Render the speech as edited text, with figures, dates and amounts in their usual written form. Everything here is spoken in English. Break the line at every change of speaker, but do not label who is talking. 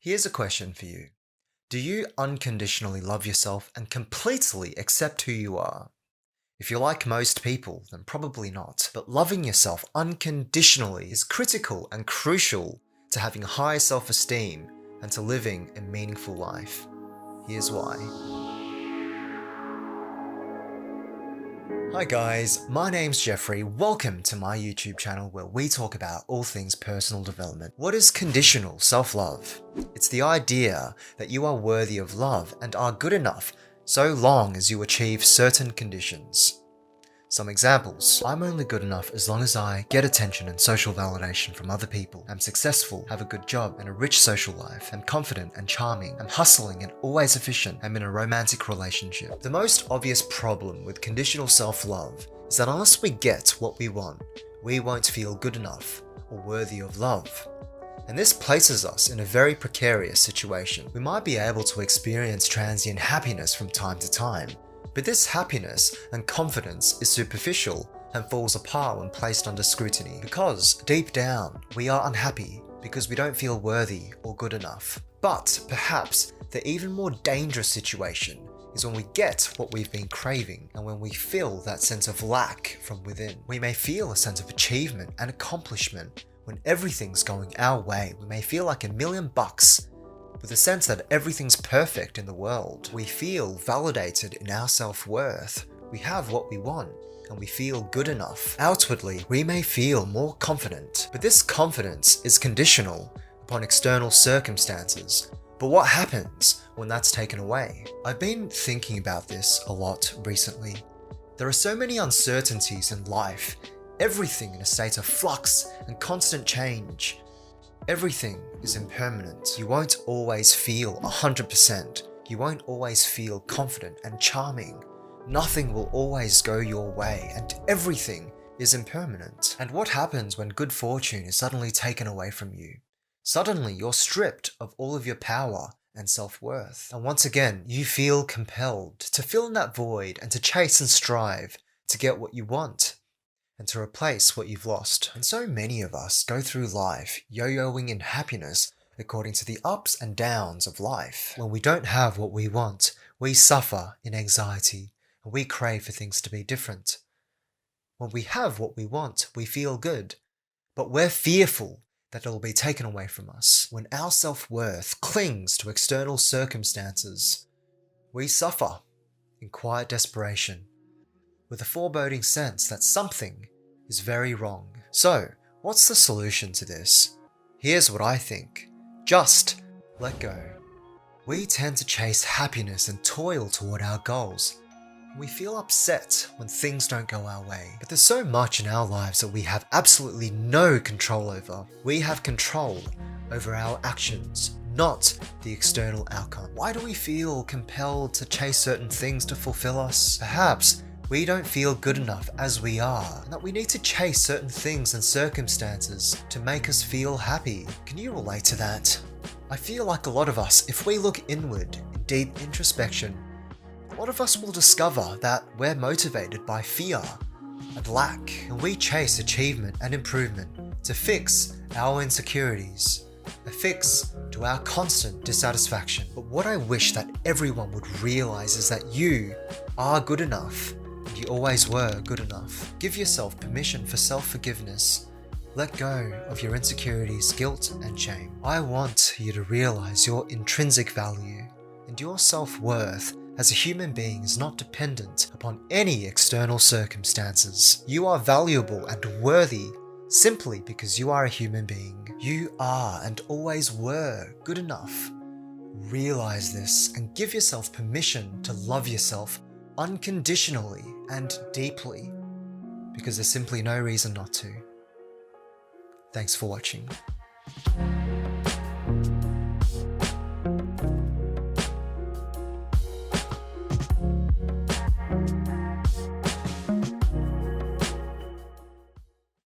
Here's a question for you. Do you unconditionally love yourself and completely accept who you are? If you're like most people, then probably not. But loving yourself unconditionally is critical and crucial to having high self-esteem and to living a meaningful life. Here's why. Hi guys, my name's Jeffrey. Welcome to my YouTube channel where we talk about all things personal development. What is conditional self-love? It's the idea that you are worthy of love and are good enough so long as you achieve certain conditions. Some examples. I'm only good enough as long as I get attention and social validation from other people. I'm successful, have a good job and a rich social life. I'm confident and charming. I'm hustling and always efficient. I'm in a romantic relationship. The most obvious problem with conditional self-love is that unless we get what we want, we won't feel good enough or worthy of love. And this places us in a very precarious situation. We might be able to experience transient happiness from time to time, but this happiness and confidence is superficial and falls apart when placed under scrutiny because deep down we are unhappy because we don't feel worthy or good enough. But perhaps the even more dangerous situation is when we get what we've been craving and when we feel that sense of lack from within. We may feel a sense of achievement and accomplishment when everything's going our way. We may feel like $1,000,000 with a sense that everything's perfect in the world. We feel validated in our self-worth. We have what we want and we feel good enough. Outwardly, we may feel more confident, but this confidence is conditional upon external circumstances. But what happens when that's taken away? I've been thinking about this a lot recently. There are so many uncertainties in life, everything in a state of flux and constant change. Everything is impermanent. You won't always feel 100%. You won't always feel confident and charming. Nothing will always go your way, and everything is impermanent. And what happens when good fortune is suddenly taken away from you? Suddenly you're stripped of all of your power and self-worth. And once again, you feel compelled to fill in that void and to chase and strive to get what you want and to replace what you've lost. And so many of us go through life yo-yoing in happiness according to the ups and downs of life. When we don't have what we want, we suffer in anxiety and we crave for things to be different. When we have what we want, we feel good, but we're fearful that it will be taken away from us. When our self-worth clings to external circumstances, we suffer in quiet desperation, with a foreboding sense that something is very wrong. So, what's the solution to this? Here's what I think. Just let go. We tend to chase happiness and toil toward our goals. We feel upset when things don't go our way. But there's so much in our lives that we have absolutely no control over. We have control over our actions, not the external outcome. Why do we feel compelled to chase certain things to fulfill us? Perhaps we don't feel good enough as we are, and that we need to chase certain things and circumstances to make us feel happy. Can you relate to that? I feel like a lot of us, if we look inward in deep introspection, a lot of us will discover that we're motivated by fear and lack, and we chase achievement and improvement to fix our insecurities, a fix to our constant dissatisfaction. But what I wish that everyone would realize is that you are good enough. You always were good enough. Give yourself permission for self-forgiveness. Let go of your insecurities, guilt, and shame. I want you to realize your intrinsic value and your self-worth as a human being is not dependent upon any external circumstances. You are valuable and worthy simply because you are a human being. You are and always were good enough. Realize this and give yourself permission to love yourself unconditionally and deeply, because there's simply no reason not to. Thanks for watching.